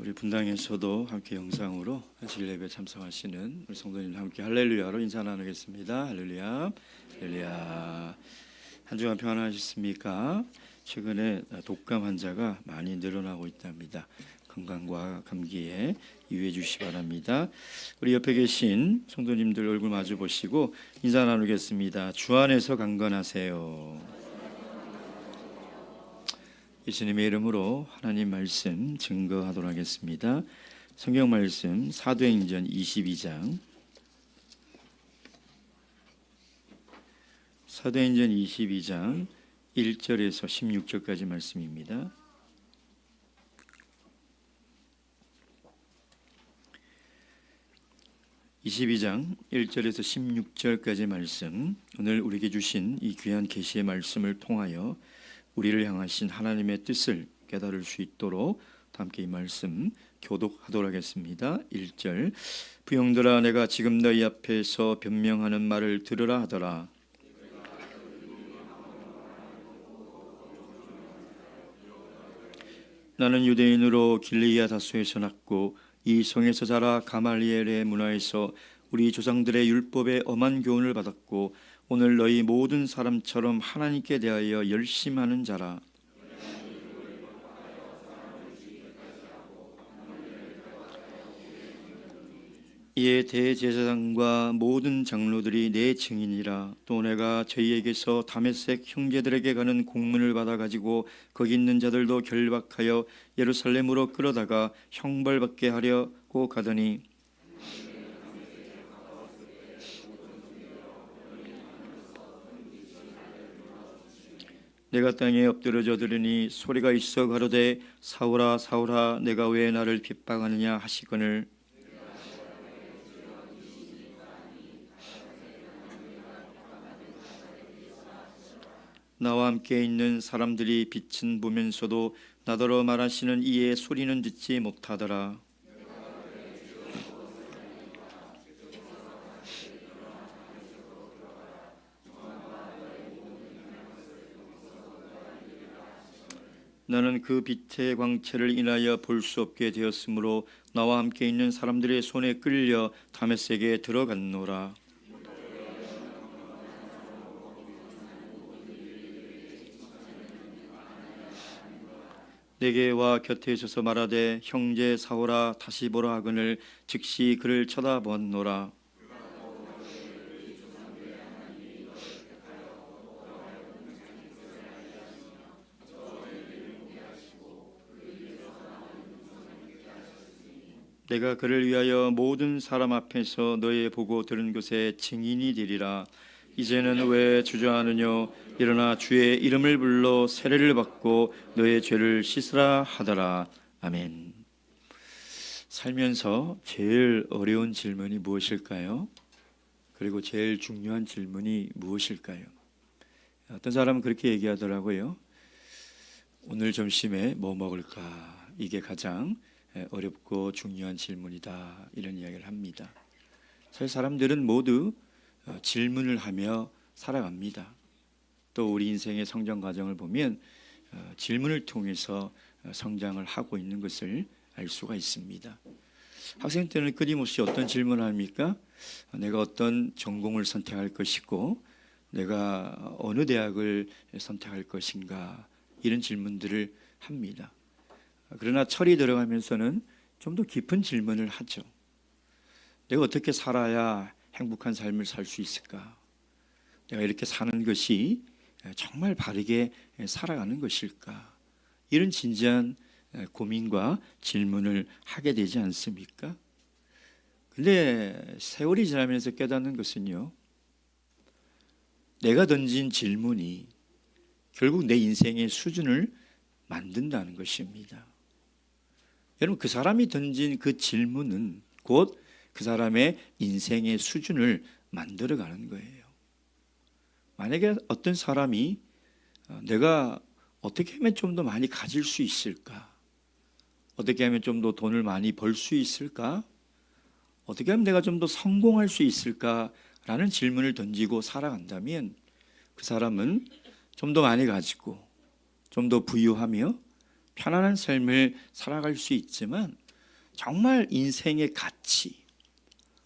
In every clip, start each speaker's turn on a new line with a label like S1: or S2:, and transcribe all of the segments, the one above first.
S1: 우리 분당에서도 함께 영상으로 안식 예배 참석하시는 우리 성도님 함께 할렐루야로 인사 나누겠습니다. 할렐루야, 할렐루야. 한 주간 평안하셨습니까? 최근에 독감 환자가 많이 늘어나고 있답니다. 건강과 감기에 유의해 주시기 바랍니다. 우리 옆에 계신 성도님들 얼굴 마주 보시고 인사 나누겠습니다. 주 안에서 강건하세요. 예수님의 이름으로 하나님 말씀 증거하도록 하겠습니다. 성경 말씀 사도행전 22장 사도행전 22장 1절에서 16절까지 말씀입니다. (22장) 1절에서 16절까지 말씀, 오늘 우리에게 주신 이 귀한 계시의 말씀을 통하여 우리를 향하신 하나님의 뜻을 깨달을 수 있도록 함께 이 말씀 교독하도록 하겠습니다. 1절, 부형들아, 내가 지금 너희 앞에서 변명하는 말을 들으라 하더라. 나는 유대인으로 길리기아 다소에서 났고 이 성에서 자라 가말리엘의 문화에서 우리 조상들의 율법에 엄한 교훈을 받았고 오늘 너희 모든 사람처럼 하나님께 대하여 열심하는 자라. 이에 대제사장과 모든 장로들이 내 증인이라. 또 내가 저희에게서 다메섹 형제들에게 가는 공문을 받아가지고 거기 있는 자들도 결박하여 예루살렘으로 끌어다가 형벌받게 하려고 가더니 내가 땅에 엎드러져 들으니 소리가 있어 가로되 사울아 사울아 내가 왜 나를 핍박하느냐 하시거늘 나와 함께 있는 사람들이 빛은 보면서도 나더러 말하시는 이의 소리는 듣지 못하더라. 나는 그 빛의 광채를 인하여 볼 수 없게 되었으므로 나와 함께 있는 사람들의 손에 끌려 다메섹에 들어갔노라. 내게 와 곁에 서서 말하되 형제 사울아 다시 보라 하거늘 즉시 그를 쳐다보았노라. 내가 그를 위하여 모든 사람 앞에서 너의 보고 들은 것에 증인이 되리라. 이제는 왜 주저하느냐? 일어나 주의 이름을 불러 세례를 받고 너의 죄를 씻으라 하더라. 아멘. 살면서 제일 어려운 질문이 무엇일까요? 그리고 제일 중요한 질문이 무엇일까요? 어떤 사람은 그렇게 얘기하더라고요. 오늘 점심에 뭐 먹을까? 이게 가장 어렵고 중요한 질문이다, 이런 이야기를 합니다. 사실 사람들은 모두 질문을 하며 살아갑니다. 또 우리 인생의 성장 과정을 보면 질문을 통해서 성장을 하고 있는 것을 알 수가 있습니다. 학생 때는 끊임없이 어떤 질문을 합니까? 내가 어떤 전공을 선택할 것이고 내가 어느 대학을 선택할 것인가, 이런 질문들을 합니다. 그러나 철이 들어가면서는 좀 더 깊은 질문을 하죠. 내가 어떻게 살아야 행복한 삶을 살 수 있을까? 내가 이렇게 사는 것이 정말 바르게 살아가는 것일까? 이런 진지한 고민과 질문을 하게 되지 않습니까? 근데 세월이 지나면서 깨닫는 것은요, 내가 던진 질문이 결국 내 인생의 수준을 만든다는 것입니다. 여러분, 그 사람이 던진 그 질문은 곧 그 사람의 인생의 수준을 만들어가는 거예요. 만약에 어떤 사람이 내가 어떻게 하면 좀 더 많이 가질 수 있을까? 어떻게 하면 좀 더 돈을 많이 벌 수 있을까? 어떻게 하면 내가 좀 더 성공할 수 있을까라는 질문을 던지고 살아간다면 그 사람은 좀 더 많이 가지고 좀 더 부유하며 편안한 삶을 살아갈 수 있지만 정말 인생의 가치,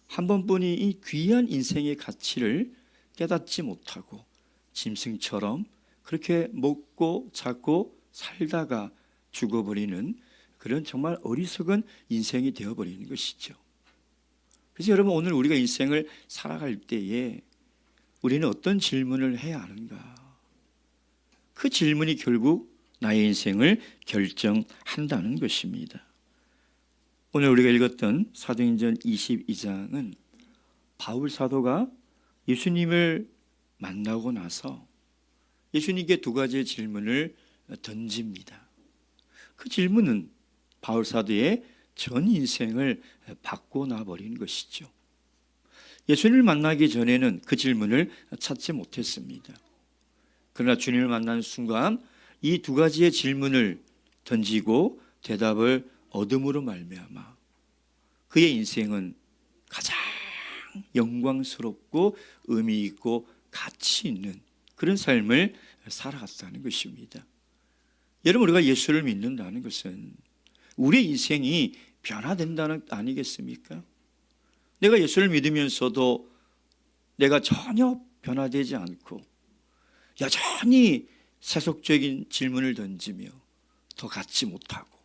S1: 한 번뿐이 이 귀한 인생의 가치를 깨닫지 못하고 짐승처럼 그렇게 먹고 자고 살다가 죽어버리는 그런 정말 어리석은 인생이 되어버리는 것이죠. 그래서 여러분, 오늘 우리가 인생을 살아갈 때에 우리는 어떤 질문을 해야 하는가? 그 질문이 결국 나의 인생을 결정한다는 것입니다. 오늘 우리가 읽었던 사도행전 22장은 바울 사도가 예수님을 만나고 나서 예수님께 두 가지의 질문을 던집니다. 그 질문은 바울 사도의 전 인생을 바꿔놔 버린 것이죠. 예수님을 만나기 전에는 그 질문을 찾지 못했습니다. 그러나 주님을 만난 순간 이 두 가지의 질문을 던지고 대답을 얻음으로 말미암아 그의 인생은 가장 영광스럽고 의미 있고 가치 있는 그런 삶을 살아갔다는 것입니다. 여러분, 우리가 예수를 믿는다는 것은 우리의 인생이 변화된다는 것 아니겠습니까? 내가 예수를 믿으면서도 내가 전혀 변화되지 않고 여전히 세속적인 질문을 던지며 더 갖지 못하고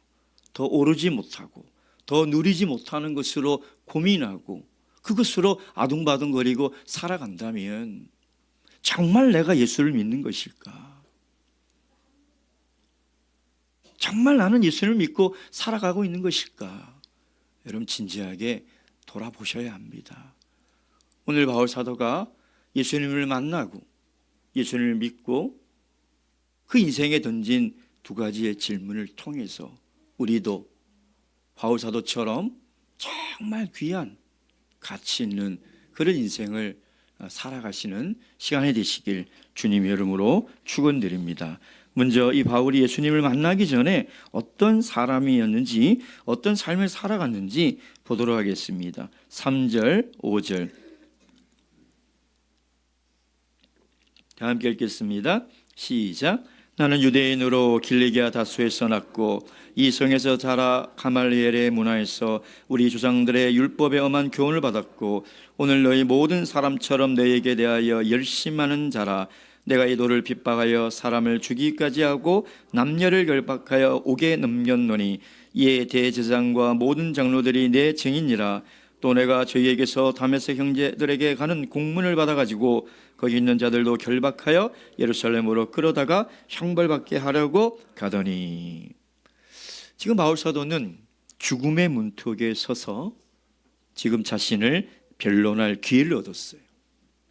S1: 더 오르지 못하고 더 누리지 못하는 것으로 고민하고 그것으로 아둥바둥거리고 살아간다면 정말 내가 예수를 믿는 것일까? 정말 나는 예수를 믿고 살아가고 있는 것일까? 여러분, 진지하게 돌아보셔야 합니다. 오늘 바울 사도가 예수님을 만나고 예수님을 믿고 그 인생에 던진 두 가지의 질문을 통해서 우리도 바울 사도처럼 정말 귀한 가치 있는 그런 인생을 살아가시는 시간이 되시길 주님의 이름으로 축원드립니다. 먼저 이 바울이 예수님을 만나기 전에 어떤 사람이었는지, 어떤 삶을 살아갔는지 보도록 하겠습니다. 3절, 5절 다 함께 읽겠습니다. 시작. 나는 유대인으로 길리기아 다소에서 났고 이 성에서 자라 가말리엘의 문화에서 우리 조상들의 율법에 엄한 교훈을 받았고 오늘 너희 모든 사람처럼 너희에게 대하여 열심하는 자라. 내가 이 돌을 핍박하여 사람을 죽이기까지 하고 남녀를 결박하여 옥에 넘겼노니 이에 대제사장과 모든 장로들이 내 증인이라. 또 내가 저희에게서 다메섹 형제들에게 가는 공문을 받아가지고 거기 있는 자들도 결박하여 예루살렘으로 끌어다가 형벌받게 하려고 가더니. 지금 바울 사도는 죽음의 문턱에 서서 지금 자신을 변론할 기회를 얻었어요.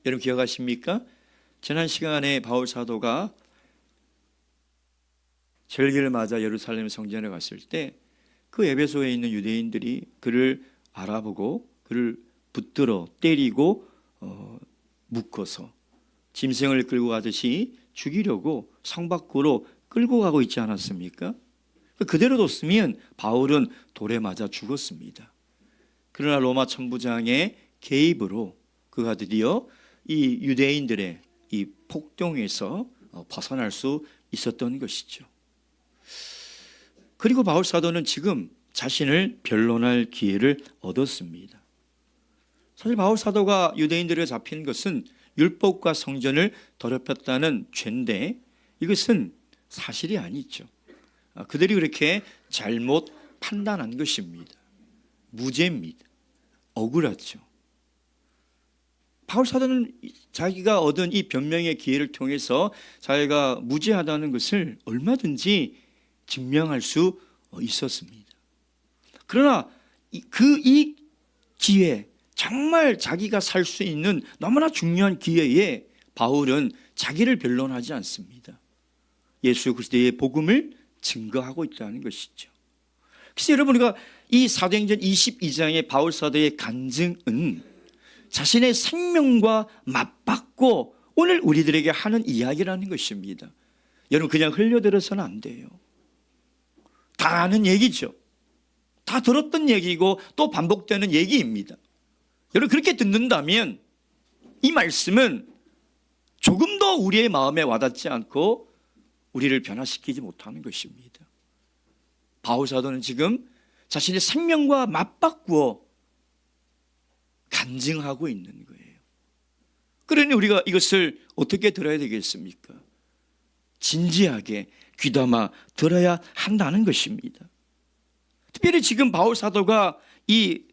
S1: 여러분 기억하십니까? 지난 시간에 바울 사도가 절기를 맞아 예루살렘 성전에 갔을 때 그 에베소에 있는 유대인들이 그를 알아보고 그를 붙들어 때리고 묶어서 짐승을 끌고 가듯이 죽이려고 성 밖으로 끌고 가고 있지 않았습니까? 그대로 뒀으면 바울은 돌에 맞아 죽었습니다. 그러나 로마 천부장의 개입으로 그가 드디어 이 유대인들의 이 폭동에서 벗어날 수 있었던 것이죠. 그리고 바울 사도는 지금 자신을 변론할 기회를 얻었습니다. 사실 바울 사도가 유대인들에게 잡힌 것은 율법과 성전을 더럽혔다는 죄인데 이것은 사실이 아니죠. 그들이 그렇게 잘못 판단한 것입니다. 무죄입니다. 억울하죠. 바울 사도는 자기가 얻은 이 변명의 기회를 통해서 자기가 무죄하다는 것을 얼마든지 증명할 수 있었습니다. 그러나 이 기회, 정말 자기가 살 수 있는 너무나 중요한 기회에 바울은 자기를 변론하지 않습니다. 예수 그리스도의 복음을 증거하고 있다는 것이죠. 그래서 여러분, 우리가 이 사도행전 22장의 바울 사도의 간증은 자신의 생명과 맞받고 오늘 우리들에게 하는 이야기라는 것입니다. 여러분 그냥 흘려들어서는 안 돼요. 다 아는 얘기죠. 다 들었던 얘기고 또 반복되는 얘기입니다. 여러분 그렇게 듣는다면 이 말씀은 조금 더 우리의 마음에 와닿지 않고 우리를 변화시키지 못하는 것입니다. 바울 사도는 지금 자신의 생명과 맞바꾸어 간증하고 있는 거예요. 그러니 우리가 이것을 어떻게 들어야 되겠습니까? 진지하게 귀담아 들어야 한다는 것입니다. 특별히 지금 바울 사도가 이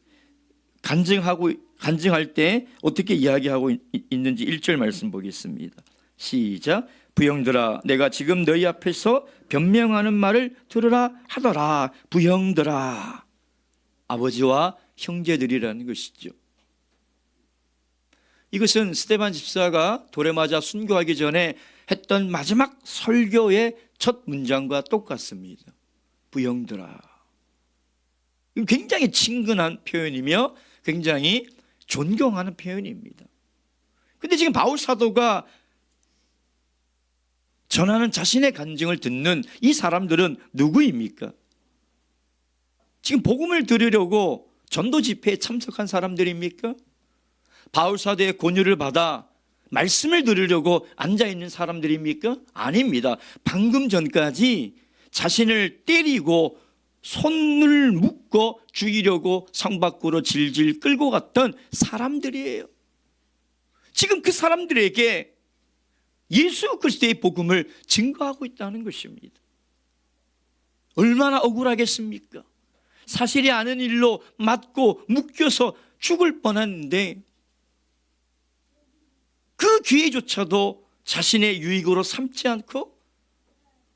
S1: 간증할 때 어떻게 이야기하고 있는지 1절 말씀 보겠습니다. 시작. 부형들아, 내가 지금 너희 앞에서 변명하는 말을 들으라 하더라. 부형들아, 아버지와 형제들이라는 것이죠. 이것은 스데반 집사가 돌에 맞아 순교하기 전에 했던 마지막 설교의 첫 문장과 똑같습니다. 부형들아. 굉장히 친근한 표현이며 굉장히 존경하는 표현입니다. 그런데 지금 바울 사도가 전하는 자신의 간증을 듣는 이 사람들은 누구입니까? 지금 복음을 들으려고 전도 집회에 참석한 사람들입니까? 바울 사도의 권유를 받아 말씀을 들으려고 앉아있는 사람들입니까? 아닙니다. 방금 전까지 자신을 때리고 손을 묶어 죽이려고 성 밖으로 질질 끌고 갔던 사람들이에요. 지금 그 사람들에게 예수 그리스도의 복음을 증거하고 있다는 것입니다. 얼마나 억울하겠습니까? 사실이 아닌 일로 맞고 묶여서 죽을 뻔했는데 그 기회조차도 자신의 유익으로 삼지 않고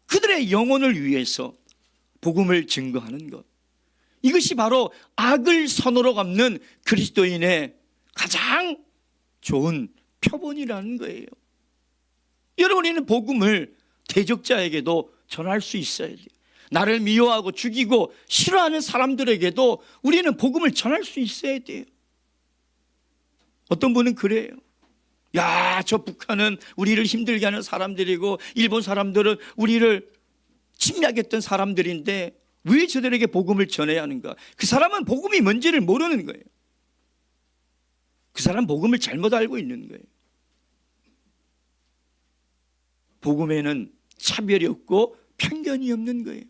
S1: 그들의 영혼을 위해서 복음을 증거하는 것, 이것이 바로 악을 선으로 갚는 그리스도인의 가장 좋은 표본이라는 거예요. 여러분, 우리는 복음을 대적자에게도 전할 수 있어야 돼요. 나를 미워하고 죽이고 싫어하는 사람들에게도 우리는 복음을 전할 수 있어야 돼요. 어떤 분은 그래요. 야, 저 북한은 우리를 힘들게 하는 사람들이고 일본 사람들은 우리를 침략했던 사람들인데 왜 저들에게 복음을 전해야 하는가? 그 사람은 복음이 뭔지를 모르는 거예요. 그 사람은 복음을 잘못 알고 있는 거예요. 복음에는 차별이 없고 편견이 없는 거예요.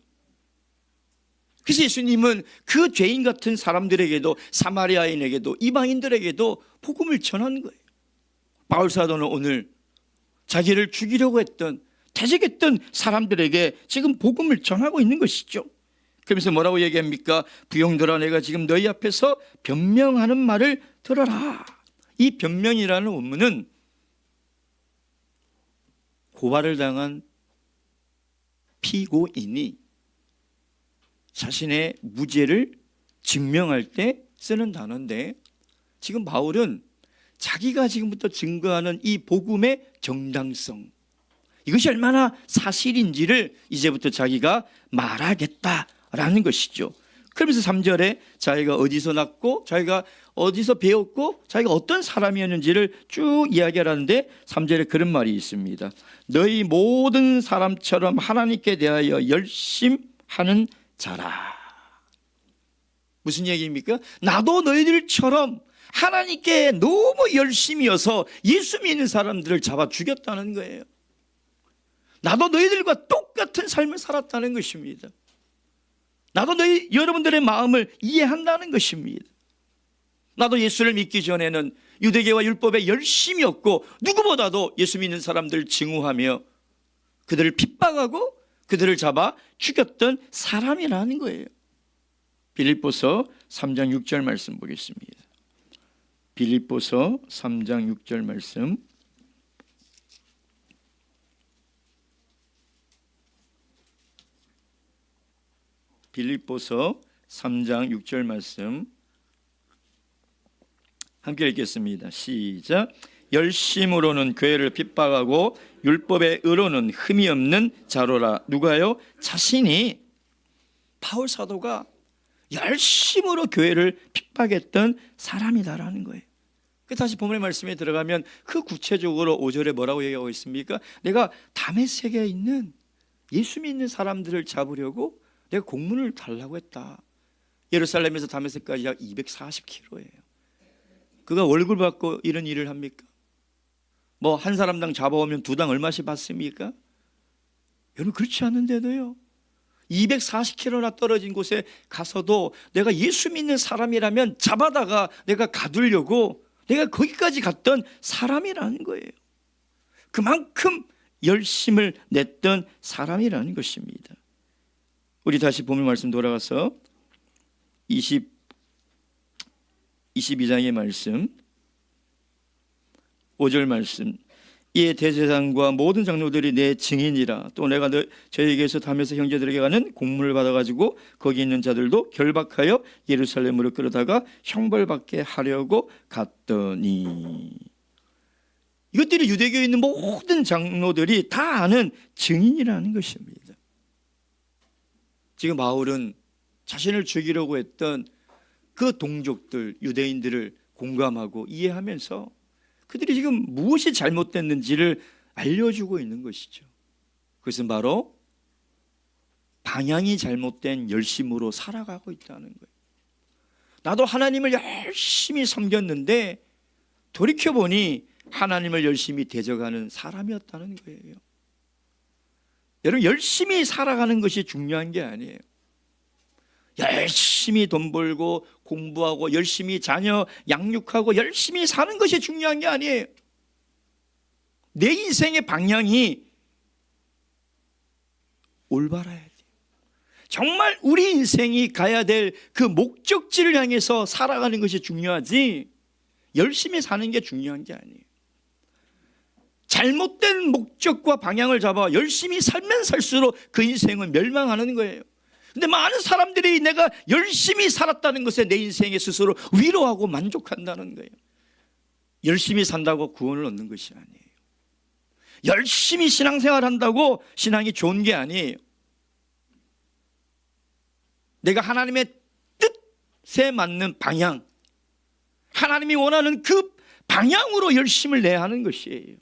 S1: 그래서 예수님은 그 죄인 같은 사람들에게도, 사마리아인에게도, 이방인들에게도 복음을 전한 거예요. 바울 사도는 오늘 자기를 죽이려고 했던, 대적했던 사람들에게 지금 복음을 전하고 있는 것이죠. 그러면서 뭐라고 얘기합니까? 부형들아, 내가 지금 너희 앞에서 변명하는 말을 들어라. 이 변명이라는 원문은 고발을 당한 피고인이 자신의 무죄를 증명할 때 쓰는 단어인데, 지금 바울은 자기가 지금부터 증거하는 이 복음의 정당성, 이것이 얼마나 사실인지를 이제부터 자기가 말하겠다라는 것이죠. 그러면서 3절에 자기가 어디서 났고 자기가 어디서 배웠고 자기가 어떤 사람이었는지를 쭉 이야기하는데 3절에 그런 말이 있습니다. 너희 모든 사람처럼 하나님께 대하여 열심하는 자라. 무슨 얘기입니까? 나도 너희들처럼 하나님께 너무 열심이어서 예수 믿는 사람들을 잡아 죽였다는 거예요. 나도 너희들과 똑같은 삶을 살았다는 것입니다. 나도 여러분들의 마음을 이해한다는 것입니다. 나도 예수를 믿기 전에는 유대계와 율법에 열심이었고 누구보다도 예수 믿는 사람들을 증오하며 그들을 핍박하고 그들을 잡아 죽였던 사람이라는 거예요. 빌립보서 3장 6절 말씀 보겠습니다. 빌립보서 3장 6절 말씀. 빌립보서 3장 6절 말씀 함께 읽겠습니다. 시작. 열심으로는 교회를 핍박하고 율법의 의로는 흠이 없는 자로라. 누가요? 자신이, 바울 사도가 열심으로 교회를 핍박했던 사람이다라는 거예요. 다시 본문의 말씀에 들어가면 그 구체적으로 5절에 뭐라고 얘기하고 있습니까? 내가 다메섹에 있는 예수 믿는 사람들을 잡으려고 내가 공문을 달라고 했다. 예루살렘에서 다메섹까지 약 240km예요. 그가 월급 받고 이런 일을 합니까? 뭐 한 사람당 잡아오면 두당 얼마씩 받습니까? 여러분, 그렇지 않은데도요, 240km나 떨어진 곳에 가서도 내가 예수 믿는 사람이라면 잡아다가 내가 가두려고 내가 거기까지 갔던 사람이라는 거예요. 그만큼 열심을 냈던 사람이라는 것입니다. 우리 다시 본문 말씀 돌아가서 22장의 말씀 5절 말씀. 이에 대제사장과 모든 장로들이 내 증인이라. 또 내가 저에게서 담에서 형제들에게 가는 공문을 받아가지고 거기 있는 자들도 결박하여 예루살렘으로 끌어다가 형벌받게 하려고 갔더니. 이것들이 유대교에 있는 모든 장로들이 다 아는 증인이라는 것입니다. 지금 바울은 자신을 죽이려고 했던 그 동족들, 유대인들을 공감하고 이해하면서 그들이 지금 무엇이 잘못됐는지를 알려주고 있는 것이죠. 그것은 바로 방향이 잘못된 열심으로 살아가고 있다는 거예요. 나도 하나님을 열심히 섬겼는데 돌이켜보니 하나님을 열심히 대적하는 사람이었다는 거예요. 여러분, 열심히 살아가는 것이 중요한 게 아니에요. 열심히 돈 벌고 공부하고 열심히 자녀 양육하고 열심히 사는 것이 중요한 게 아니에요. 내 인생의 방향이 올바라야 돼요. 정말 우리 인생이 가야 될 그 목적지를 향해서 살아가는 것이 중요하지 열심히 사는 게 중요한 게 아니에요. 잘못된 목적과 방향을 잡아 열심히 살면 살수록 그 인생은 멸망하는 거예요. 근데 많은 사람들이 내가 열심히 살았다는 것에 내 인생에 스스로 위로하고 만족한다는 거예요. 열심히 산다고 구원을 얻는 것이 아니에요. 열심히 신앙생활한다고 신앙이 좋은 게 아니에요. 내가 하나님의 뜻에 맞는 방향, 하나님이 원하는 그 방향으로 열심을 내야 하는 것이에요.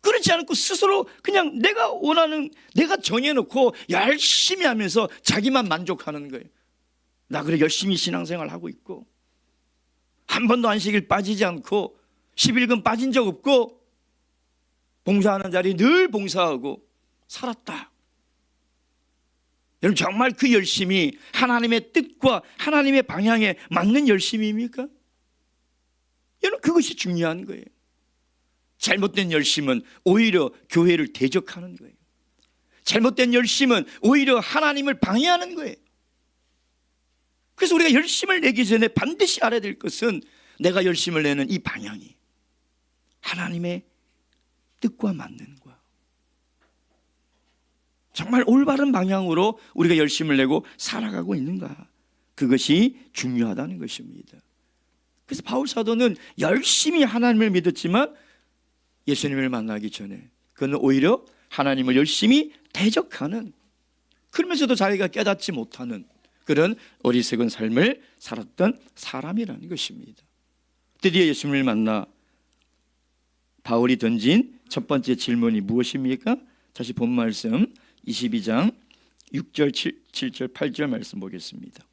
S1: 그렇지 않고 스스로 그냥 내가 원하는, 내가 정해놓고 열심히 하면서 자기만 만족하는 거예요. 나 그래 열심히 신앙생활 하고 있고 한 번도 안식일 빠지지 않고 11금 빠진 적 없고 봉사하는 자리 늘 봉사하고 살았다. 여러분, 정말 그 열심이 하나님의 뜻과 하나님의 방향에 맞는 열심입니까? 여러분, 그것이 중요한 거예요. 잘못된 열심은 오히려 교회를 대적하는 거예요. 잘못된 열심은 오히려 하나님을 방해하는 거예요. 그래서 우리가 열심을 내기 전에 반드시 알아야 될 것은 내가 열심을 내는 이 방향이 하나님의 뜻과 맞는 거야. 정말 올바른 방향으로 우리가 열심을 내고 살아가고 있는가, 그것이 중요하다는 것입니다. 그래서 바울 사도는 열심히 하나님을 믿었지만 예수님을 만나기 전에 그는 오히려 하나님을 열심히 대적하는, 그러면서도 자기가 깨닫지 못하는 그런 어리석은 삶을 살았던 사람이라는 것입니다. 드디어 예수님을 만나 바울이 던진 첫 번째 질문이 무엇입니까? 다시 본 말씀 22장 6절, 7절, 8절 말씀 보겠습니다.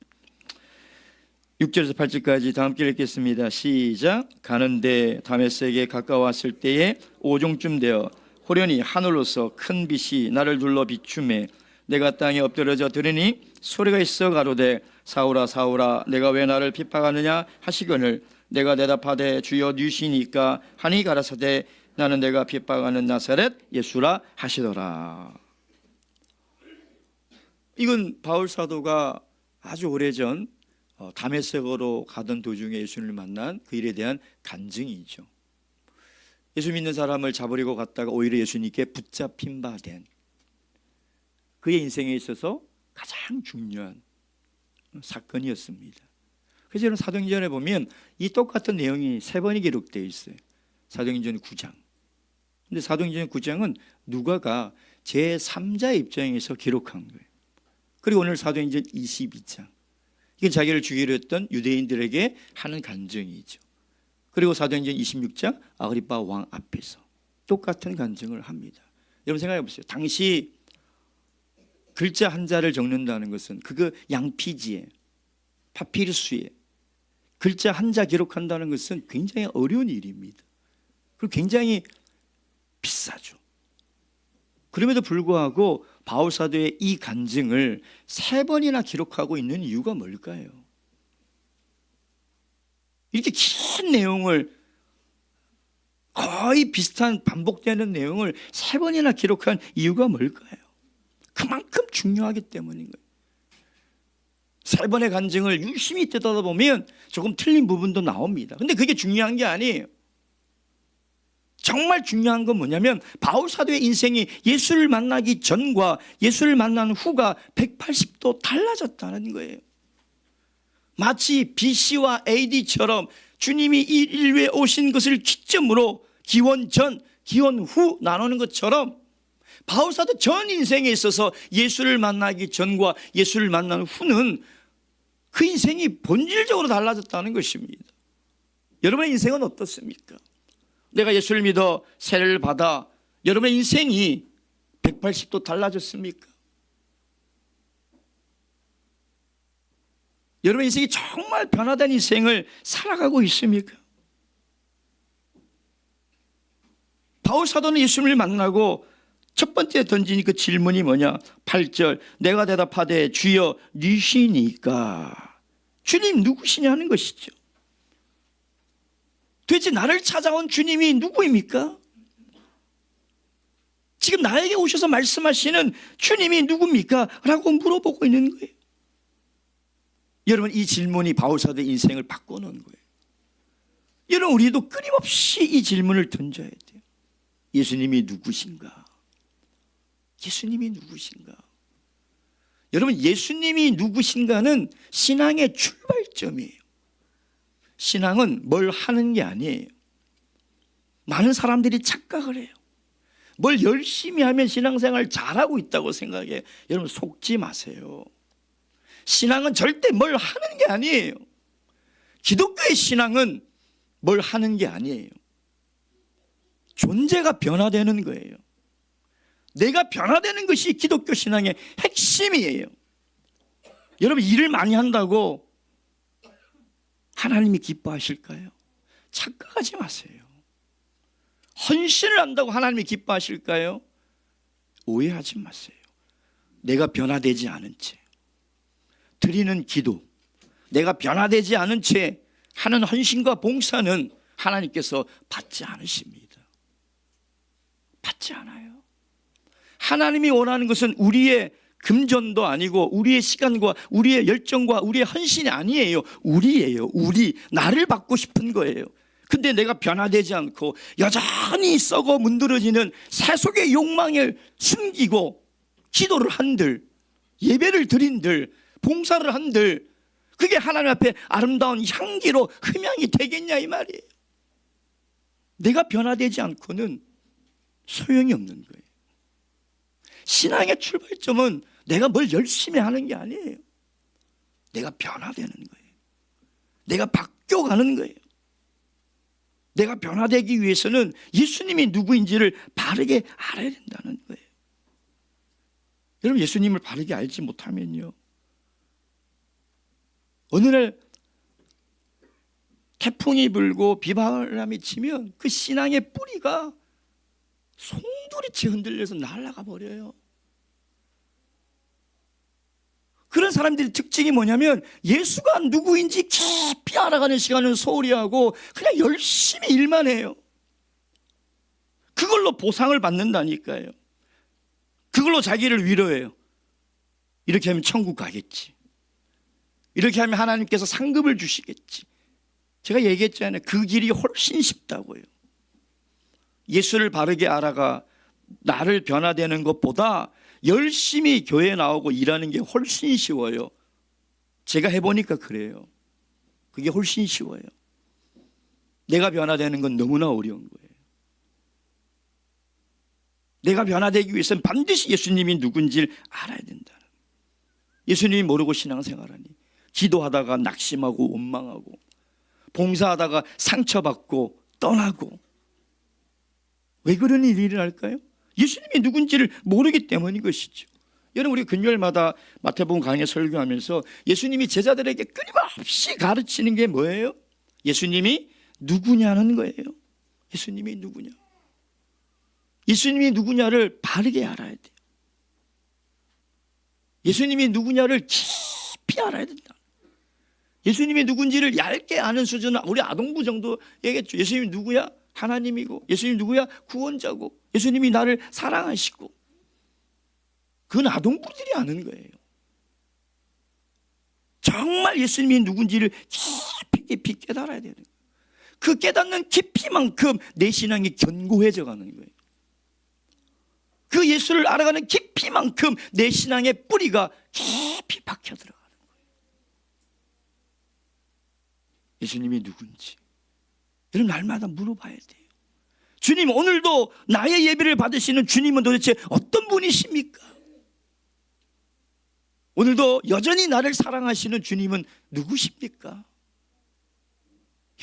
S1: 6절에서 8절까지 다 함께 읽겠습니다. 시작. 가는데 다메섹에 가까웠을 때에 오종쯤 되어 호련히 하늘로서 큰 빛이 나를 둘러 비추매 내가 땅에 엎드려져 들으니 소리가 있어 가로되 사울아 사울아 내가 왜 나를 핍박하느냐 하시거늘 내가 대답하되 주여 누시니까 하니 가라사대 나는 내가 핍박하는 나사렛 예수라 하시더라. 이건 바울 사도가 아주 오래전 다메섹으로 가던 도중에 예수님을 만난 그 일에 대한 간증이죠. 예수 믿는 사람을 잡으려고 갔다가 오히려 예수님께 붙잡힌 바 된 그의 인생에 있어서 가장 중요한 사건이었습니다. 그래서 여러분, 사도행전에 보면 이 똑같은 내용이 3번이 기록되어 있어요. 사도행전 9장. 근데 사도행전 9장은 누가가 제3자의 입장에서 기록한 거예요. 그리고 오늘 사도행전 22장, 이게 자기를 죽이려 했던 유대인들에게 하는 간증이죠. 그리고 사도행전 26장 아그리빠 왕 앞에서 똑같은 간증을 합니다. 여러분 생각해 보세요. 당시 글자 한자를 적는다는 것은 그거 양피지에 파피루스에 글자 한자 기록한다는 것은 굉장히 어려운 일입니다. 그리고 굉장히 비싸죠. 그럼에도 불구하고 바울사도의 이 간증을 3번이나 기록하고 있는 이유가 뭘까요? 이렇게 긴 내용을, 거의 비슷한 반복되는 내용을 3번이나 기록한 이유가 뭘까요? 그만큼 중요하기 때문인 거예요. 3번의 간증을 유심히 뜯어보면 조금 틀린 부분도 나옵니다. 근데 그게 중요한 게 아니에요. 정말 중요한 건 뭐냐면 바울 사도의 인생이 예수를 만나기 전과 예수를 만난 후가 180도 달라졌다는 거예요. 마치 BC와 AD처럼 주님이 이 인류에 오신 것을 기점으로 기원 전, 기원 후 나누는 것처럼 바울 사도 전 인생에 있어서 예수를 만나기 전과 예수를 만난 후는 그 인생이 본질적으로 달라졌다는 것입니다. 여러분의 인생은 어떻습니까? 내가 예수를 믿어 세례를 받아 여러분의 인생이 180도 달라졌습니까? 여러분의 인생이 정말 변화된 인생을 살아가고 있습니까? 바울 사도는 예수를 만나고 첫 번째 던진 그 질문이 뭐냐? 8절, 내가 대답하되 주여 니시니까. 주님 누구시냐는 것이죠. 도대체 나를 찾아온 주님이 누구입니까? 지금 나에게 오셔서 말씀하시는 주님이 누굽니까? 라고 물어보고 있는 거예요. 여러분, 이 질문이 바울사도의 인생을 바꿔놓은 거예요. 여러분, 우리도 끊임없이 이 질문을 던져야 돼요. 예수님이 누구신가? 예수님이 누구신가? 여러분, 예수님이 누구신가는 신앙의 출발점이에요. 신앙은 뭘 하는 게 아니에요. 많은 사람들이 착각을 해요. 뭘 열심히 하면 신앙생활 잘하고 있다고 생각해요. 여러분, 속지 마세요. 신앙은 절대 뭘 하는 게 아니에요. 기독교의 신앙은 뭘 하는 게 아니에요. 존재가 변화되는 거예요. 내가 변화되는 것이 기독교 신앙의 핵심이에요. 여러분, 일을 많이 한다고 하나님이 기뻐하실까요? 착각하지 마세요. 헌신을 한다고 하나님이 기뻐하실까요? 오해하지 마세요. 내가 변화되지 않은 채 드리는 기도, 내가 변화되지 않은 채 하는 헌신과 봉사는 하나님께서 받지 않으십니다. 받지 않아요. 하나님이 원하는 것은 우리의 금전도 아니고 우리의 시간과 우리의 열정과 우리의 헌신이 아니에요. 우리예요. 우리, 나를 받고 싶은 거예요. 근데 내가 변화되지 않고 여전히 썩어 문드러지는 세속의 욕망을 숨기고 기도를 한들, 예배를 드린들, 봉사를 한들 그게 하나님 앞에 아름다운 향기로 흠향이 되겠냐 이 말이에요. 내가 변화되지 않고는 소용이 없는 거예요. 신앙의 출발점은 내가 뭘 열심히 하는 게 아니에요. 내가 변화되는 거예요. 내가 바뀌어가는 거예요. 내가 변화되기 위해서는 예수님이 누구인지를 바르게 알아야 된다는 거예요. 여러분, 예수님을 바르게 알지 못하면요, 어느 날 태풍이 불고 비바람이 치면 그 신앙의 뿌리가 송두리째 흔들려서 날아가 버려요. 그런 사람들의 특징이 뭐냐면 예수가 누구인지 깊이 알아가는 시간은 소홀히 하고 그냥 열심히 일만 해요. 그걸로 보상을 받는다니까요. 그걸로 자기를 위로해요. 이렇게 하면 천국 가겠지. 이렇게 하면 하나님께서 상급을 주시겠지. 제가 얘기했잖아요. 그 길이 훨씬 쉽다고요. 예수를 바르게 알아가 나를 변화되는 것보다 열심히 교회에 나오고 일하는 게 훨씬 쉬워요. 제가 해보니까 그래요. 그게 훨씬 쉬워요. 내가 변화되는 건 너무나 어려운 거예요. 내가 변화되기 위해서는 반드시 예수님이 누군지를 알아야 된다. 예수님이 모르고 신앙생활하니 기도하다가 낙심하고 원망하고 봉사하다가 상처받고 떠나고 왜 그런 일이 일어날까요? 예수님이 누군지를 모르기 때문인 것이죠. 여러분, 우리 금요일마다 마태복음 강의 설교하면서 예수님이 제자들에게 끊임없이 가르치는 게 뭐예요? 예수님이 누구냐는 거예요. 예수님이 누구냐? 예수님이 누구냐를 바르게 알아야 돼요. 예수님이 누구냐를 깊이 알아야 된다. 예수님이 누군지를 얇게 아는 수준은 우리 아동부 정도 얘기했죠. 예수님이 누구야? 하나님이고, 예수님이 누구야? 구원자고, 예수님이 나를 사랑하시고. 그건 아동부들이 아는 거예요. 정말 예수님이 누군지를 깊이 깨달아야 되는 거예요. 그 깨닫는 깊이만큼 내 신앙이 견고해져 가는 거예요. 그 예수를 알아가는 깊이만큼 내 신앙의 뿌리가 깊이 박혀 들어가는 거예요. 예수님이 누군지 여러분 날마다 물어봐야 돼요. 주님, 오늘도 나의 예배를 받으시는 주님은 도대체 어떤 분이십니까? 오늘도 여전히 나를 사랑하시는 주님은 누구십니까?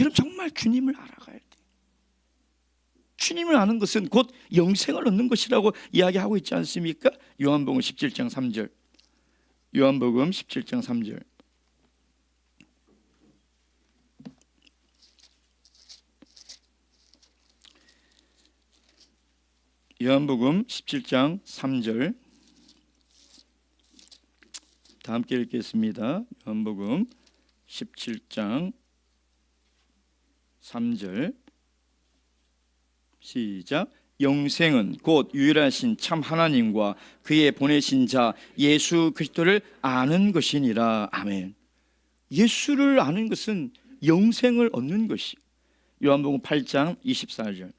S1: 여러분 정말 주님을 알아가야 돼요. 주님을 아는 것은 곧 영생을 얻는 것이라고 이야기하고 있지 않습니까? 요한복음 17장 3절. 요한복음 17장 3절. 요한복음 17장 3절. 다 함께 읽겠습니다. 요한복음 17장 3절. 시작. 영생은 곧 유일하신 참 하나님과 그의 보내신 자 예수 그리스도를 아는 것이니라. 아멘. 예수를 아는 것은 영생을 얻는 것이. 요한복음 8장 24절.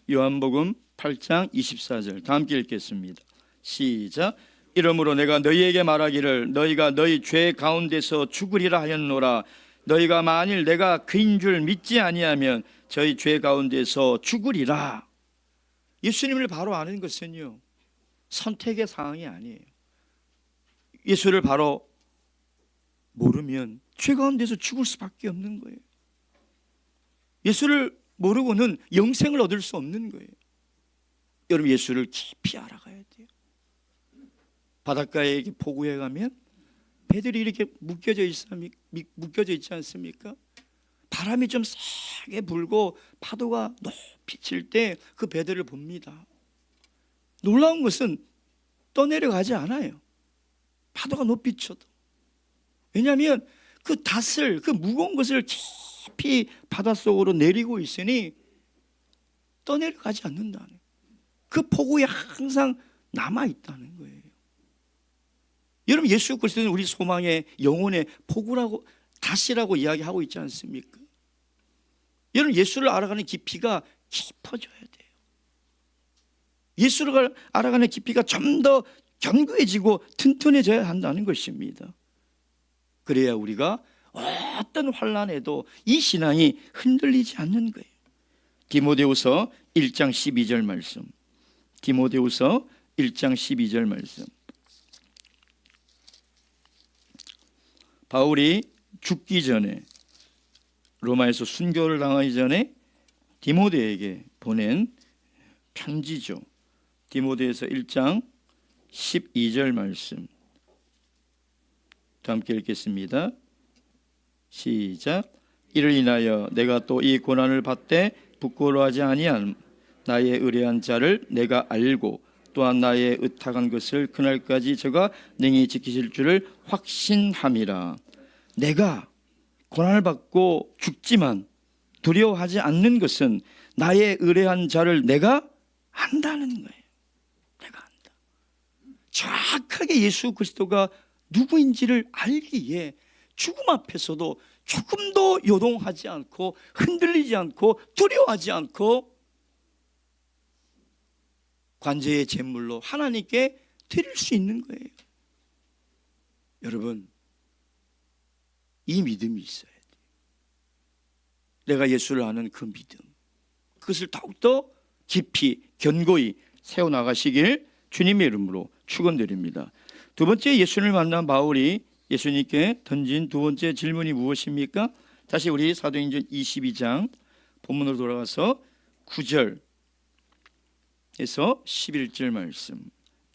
S1: 요한복음 8장 24절. 다 함께 읽겠습니다. 시작. 이러므로 내가 너희에게 말하기를 너희가 너희 죄 가운데서 죽으리라 하였노라. 너희가 만일 내가 그인 줄 믿지 아니하면 저희 죄 가운데서 죽으리라. 예수님을 바로 아는 것은요, 선택의 사항이 아니에요. 예수를 바로 모르면 죄 가운데서 죽을 수밖에 없는 거예요. 예수를 모르고는 영생을 얻을 수 없는 거예요. 여러분 예수를 깊이 알아가야 돼요. 바닷가에 포구에 가면 배들이 이렇게 묶여져 있지 않습니까? 바람이 좀 세게 불고 파도가 높이 칠 때 그 배들을 봅니다. 놀라운 것은 떠내려가지 않아요. 파도가 높이 쳐도. 왜냐하면 그 닷을, 그 무거운 것을 깊이 바닷속으로 내리고 있으니 떠내려가지 않는다는 거예요. 그 포구에 항상 남아있다는 거예요. 여러분 예수 그리스도는 우리 소망의 영혼의 포구라고 닷이라고 이야기하고 있지 않습니까? 여러분 예수를 알아가는 깊이가 깊어져야 돼요. 예수를 알아가는 깊이가 좀 더 견고해지고 튼튼해져야 한다는 것입니다. 그래야 우리가 어떤 환난에도 이 신앙이 흔들리지 않는 거예요. 디모데후서 1장 12절 말씀. 디모데후서 1장 12절 말씀. 바울이 죽기 전에 로마에서 순교를 당하기 전에 디모데에게 보낸 편지죠. 디모데에서 1장 12절 말씀. 함께 읽겠습니다. 시작. 이를 인하여 내가 또 이 고난을 받되 부끄러워하지 아니한 나의 의뢰한 자를 내가 알고 또한 나의 의탁한 것을 그날까지 저가 능히 지키실 줄을 확신함이라. 내가 고난을 받고 죽지만 두려워하지 않는 것은 나의 의뢰한 자를 내가 안다는 거예요. 내가 안다. 정확하게 예수 그리스도가 누구인지를 알기에 죽음 앞에서도 조금도 요동하지 않고 흔들리지 않고 두려워하지 않고 관제의 제물로 하나님께 드릴 수 있는 거예요. 여러분 이 믿음이 있어야 돼요. 내가 예수를 아는 그 믿음, 그것을 더욱더 깊이 견고히 세워나가시길 주님의 이름으로 축원드립니다. 두 번째 예수를 만난 바울이 예수님께 던진 두 번째 질문이 무엇입니까? 다시 우리 사도행전 22장 본문으로 돌아가서 9절에서 11절 말씀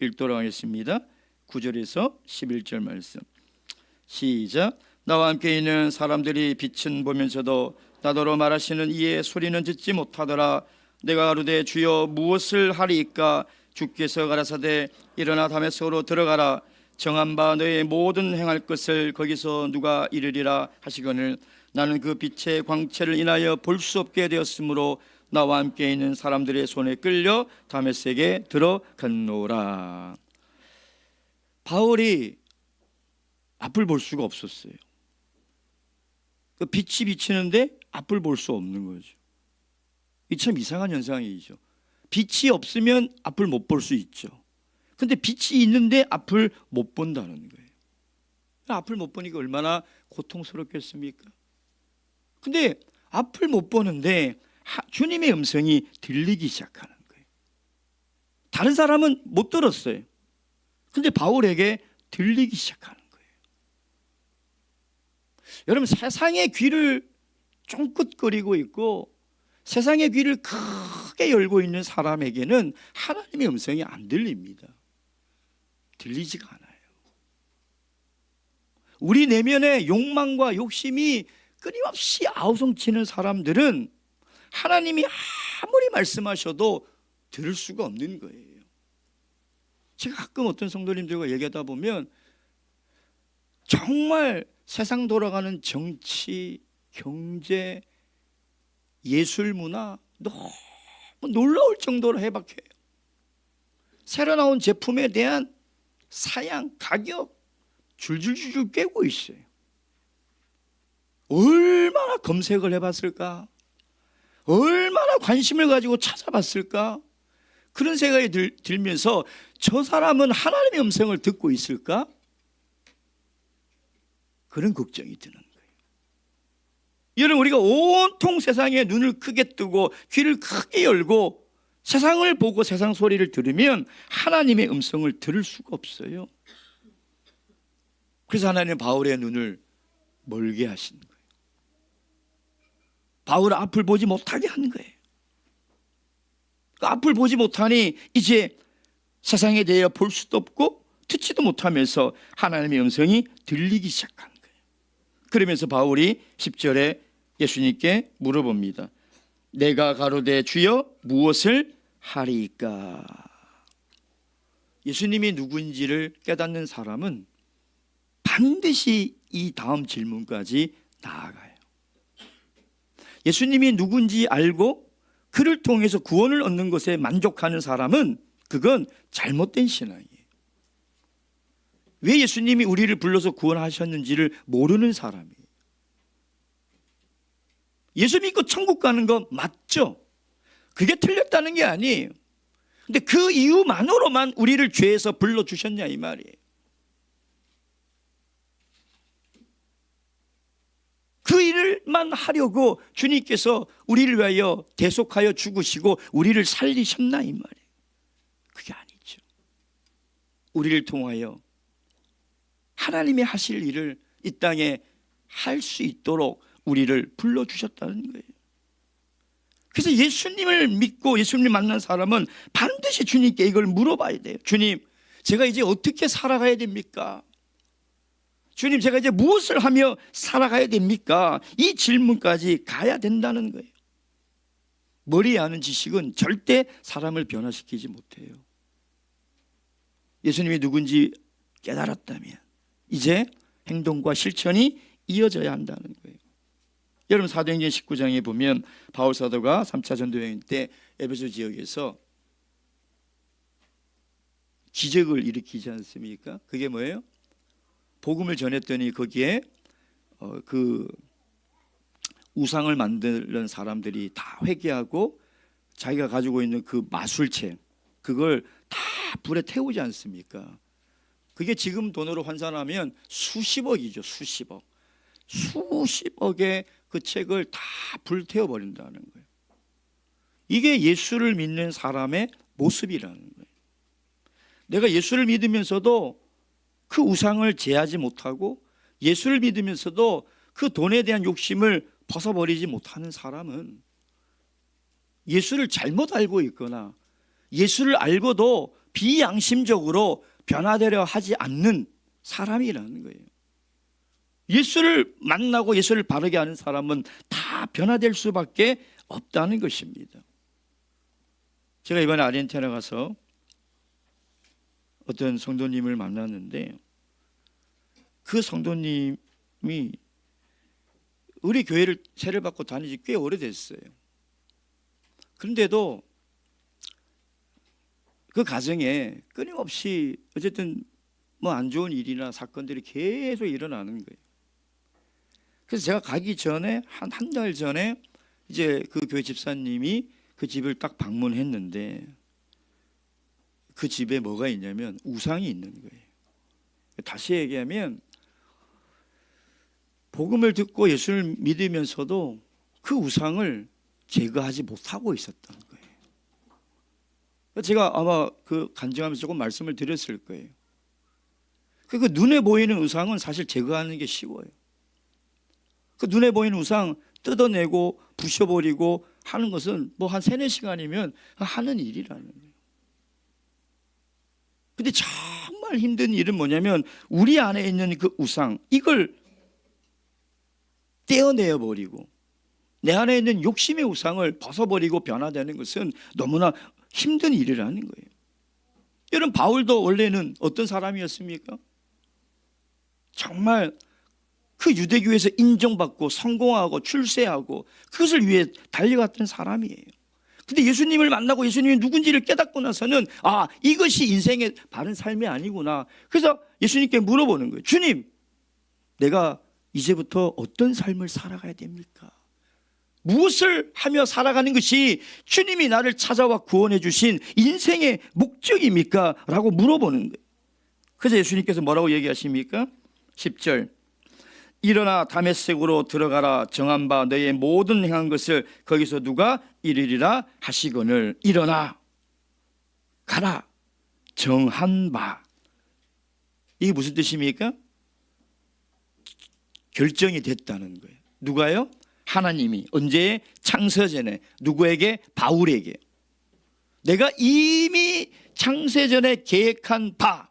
S1: 읽도록 하겠습니다. 9절에서 11절 말씀. 시작. 나와 함께 있는 사람들이 빛은 보면서도 나더러 말하시는 이의 소리는 듣지 못하더라.
S2: 내가 가로되 주여 무엇을 하리이까? 주께서 가라사대 일어나 다메섹으로 들어가라. 정한 바 너의 모든 행할 것을 거기서 누가 이르리라 하시거늘 나는 그 빛의 광채를 인하여 볼 수 없게 되었으므로 나와 함께 있는 사람들의 손에 끌려 다메섹에 들어갔노라. 바울이 앞을 볼 수가 없었어요. 그 빛이 비치는데 앞을 볼 수 없는 거죠. 이 참 이상한 현상이죠. 빛이 없으면 앞을 못 볼 수 있죠. 근데 빛이 있는데 앞을 못 본다는 거예요. 앞을 못 보니까 얼마나 고통스럽겠습니까? 근데 앞을 못 보는데 주님의 음성이 들리기 시작하는 거예요. 다른 사람은 못 들었어요. 근데 바울에게 들리기 시작하는 거예요. 여러분, 세상의 귀를 쫑긋거리고 있고 세상의 귀를 크게 열고 있는 사람에게는 하나님의 음성이 안 들립니다. 들리지가 않아요. 우리 내면의 욕망과 욕심이 끊임없이 아우성치는 사람들은 하나님이 아무리 말씀하셔도 들을 수가 없는 거예요. 제가 가끔 어떤 성도님들과 얘기하다 보면 정말 세상 돌아가는 정치, 경제, 예술, 문화 너무 놀라울 정도로 해박해요. 새로 나온 제품에 대한 사양, 가격 줄줄줄 깨고 있어요. 얼마나 검색을 해봤을까? 얼마나 관심을 가지고 찾아봤을까? 그런 생각이 들면서 저 사람은 하나님의 음성을 듣고 있을까? 그런 걱정이 드는 거예요. 여러분, 우리가 온통 세상에 눈을 크게 뜨고 귀를 크게 열고 세상을 보고 세상 소리를 들으면 하나님의 음성을 들을 수가 없어요. 그래서 하나님은 바울의 눈을 멀게 하신 거예요. 바울은 앞을 보지 못하게 한 거예요. 앞을 보지 못하니 이제 세상에 대해 볼 수도 없고 듣지도 못하면서 하나님의 음성이 들리기 시작한 거예요. 그러면서 바울이 10절에 예수님께 물어봅니다. 내가 가로되 주여 무엇을 하리이까? 예수님이 누구인지를 깨닫는 사람은 반드시 이 다음 질문까지 나아가요. 예수님이 누군지 알고 그를 통해서 구원을 얻는 것에 만족하는 사람은 그건 잘못된 신앙이에요. 왜 예수님이 우리를 불러서 구원하셨는지를 모르는 사람이에요. 예수 믿고 천국 가는 건 맞죠? 그게 틀렸다는 게 아니에요. 근데 그 이유만으로만 우리를 죄에서 불러주셨냐 이 말이에요. 그 일을만 하려고 주님께서 우리를 위하여 대속하여 죽으시고 우리를 살리셨나 이 말이에요. 그게 아니죠. 우리를 통하여 하나님이 하실 일을 이 땅에 할 수 있도록 우리를 불러주셨다는 거예요. 그래서 예수님을 믿고 예수님을 만난 사람은 반드시 주님께 이걸 물어봐야 돼요. 주님, 제가 이제 어떻게 살아가야 됩니까? 주님, 제가 이제 무엇을 하며 살아가야 됩니까? 이 질문까지 가야 된다는 거예요. 머리에 아는 지식은 절대 사람을 변화시키지 못해요. 예수님이 누군지 깨달았다면 이제 행동과 실천이 이어져야 한다는 거예요. 여러분, 사도행전 19장에 보면 바울 사도가 3차 전도여행 때 에베소 지역에서 기적을 일으키지 않습니까? 그게 뭐예요? 복음을 전했더니 거기에 그 우상을 만드는 사람들이 다 회개하고 자기가 가지고 있는 그 마술체 그걸 다 불에 태우지 않습니까? 그게 지금 돈으로 환산하면 수십억이죠. 수십억의 그 책을 다 불태워버린다는 거예요. 이게 예수를 믿는 사람의 모습이라는 거예요. 내가 예수를 믿으면서도 그 우상을 제하지 못하고 예수를 믿으면서도 그 돈에 대한 욕심을 벗어버리지 못하는 사람은 예수를 잘못 알고 있거나 예수를 알고도 비양심적으로 변화되려 하지 않는 사람이라는 거예요. 예수를 만나고 예수를 바르게 하는 사람은 다 변화될 수밖에 없다는 것입니다. 제가 이번에 아르헨티나 가서 어떤 성도님을 만났는데 그 성도님이 우리 교회를 세례 받고 다니지 꽤 오래됐어요. 그런데도 그 가정에 끊임없이 어쨌든 뭐 안 좋은 일이나 사건들이 계속 일어나는 거예요. 그래서 제가 가기 전에 한 달 전에 이제 그 교회 집사님이 그 집을 딱 방문했는데 그 집에 뭐가 있냐면 우상이 있는 거예요. 다시 얘기하면 복음을 듣고 예수를 믿으면서도 그 우상을 제거하지 못하고 있었던 거예요. 제가 아마 그 간증하면서 조금 말씀을 드렸을 거예요. 그 눈에 보이는 우상은 사실 제거하는 게 쉬워요. 그 눈에 보이는 우상 뜯어내고 부셔버리고 하는 것은 뭐 한 3-4시간이면 하는 일이라는 거예요. 근데 정말 힘든 일은 뭐냐면 우리 안에 있는 그 우상, 이걸 떼어내어 버리고 내 안에 있는 욕심의 우상을 벗어버리고 변화되는 것은 너무나 힘든 일이라는 거예요. 여러분, 바울도 원래는 어떤 사람이었습니까? 정말 그 유대교에서 인정받고 성공하고 출세하고 그것을 위해 달려갔던 사람이에요. 근데 예수님을 만나고 예수님이 누군지를 깨닫고 나서는 아, 이것이 인생의 바른 삶이 아니구나. 그래서 예수님께 물어보는 거예요. 주님, 내가 이제부터 어떤 삶을 살아가야 됩니까? 무엇을 하며 살아가는 것이 주님이 나를 찾아와 구원해 주신 인생의 목적입니까? 라고 물어보는 거예요. 그래서 예수님께서 뭐라고 얘기하십니까? 10절, 일어나 다메섹으로 들어가라. 정한 바 너의 모든 행한 것을 거기서 누가 이르리라 하시거늘. 일어나 가라. 정한 바. 이게 무슨 뜻입니까? 결정이 됐다는 거예요. 누가요? 하나님이. 언제? 창세전에. 누구에게? 바울에게. 내가 이미 창세전에 계획한 바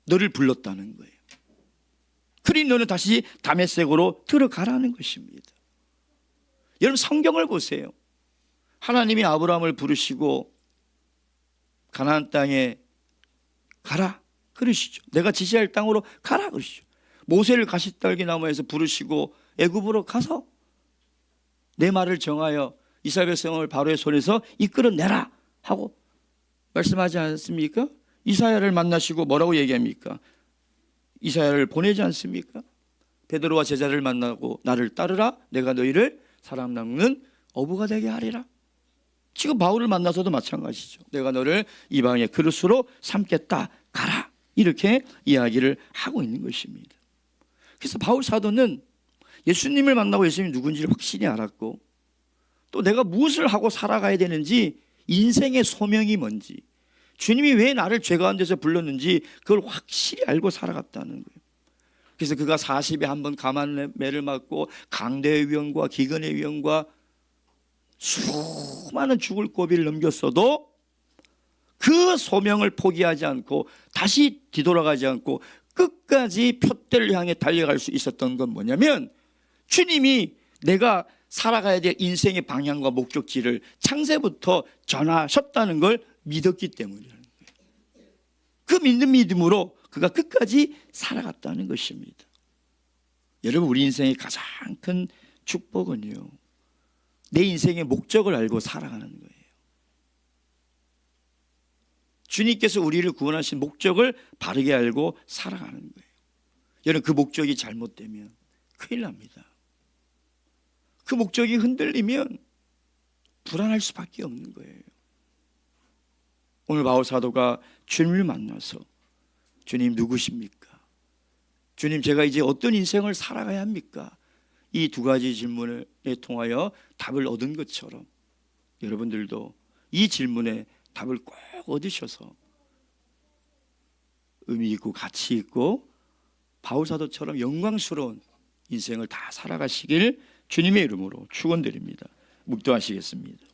S2: 너를 불렀다는 거예요. 그러니 너는 다시 다메섹으로 들어가라는 것입니다. 여러분, 성경을 보세요. 하나님이 아브라함을 부르시고 가나안 땅에 가라 그러시죠. 내가 지시할 땅으로 가라 그러시죠. 모세를 가시떨기 나무에서 부르시고 애굽으로 가서 내 말을 정하여 이스라엘 백성을 바로의 손에서 이끌어내라 하고 말씀하지 않습니까? 이사야를 만나시고 뭐라고 얘기합니까? 이사야를 보내지 않습니까? 베드로와 제자를 만나고 나를 따르라. 내가 너희를 사람 낚는 어부가 되게 하리라. 지금 바울을 만나서도 마찬가지죠. 내가 너를 이방의 그릇으로 삼겠다. 가라. 이렇게 이야기를 하고 있는 것입니다. 그래서 바울 사도는 예수님을 만나고 예수님이 누군지를 확실히 알았고 또 내가 무엇을 하고 살아가야 되는지, 인생의 소명이 뭔지, 주님이 왜 나를 죄 가운데서 불렀는지 그걸 확실히 알고 살아갔다는 거예요. 그래서 그가 40에 한 번 가만매를 맞고 강대의 위험과 기근의 위험과 수많은 죽을 고비를 넘겼어도 그 소명을 포기하지 않고 다시 뒤돌아가지 않고 끝까지 표대를 향해 달려갈 수 있었던 건 뭐냐면 주님이 내가 살아가야 될 인생의 방향과 목적지를 창세부터 전하셨다는 걸 믿었기 때문이라는 거예요. 그 믿는 믿음으로 그가 끝까지 살아갔다는 것입니다. 여러분, 우리 인생의 가장 큰 축복은요, 내 인생의 목적을 알고 살아가는 거예요. 주님께서 우리를 구원하신 목적을 바르게 알고 살아가는 거예요. 여러분, 그 목적이 잘못되면 큰일 납니다. 그 목적이 흔들리면 불안할 수밖에 없는 거예요. 오늘 바울 사도가 주님을 만나서 주님 누구십니까? 주님, 제가 이제 어떤 인생을 살아가야 합니까? 이 두 가지 질문에 통하여 답을 얻은 것처럼 여러분들도 이 질문에 답을 꼭 얻으셔서 의미 있고 가치 있고 바울 사도처럼 영광스러운 인생을 다 살아가시길 주님의 이름으로 축원드립니다. 묵도하시겠습니다.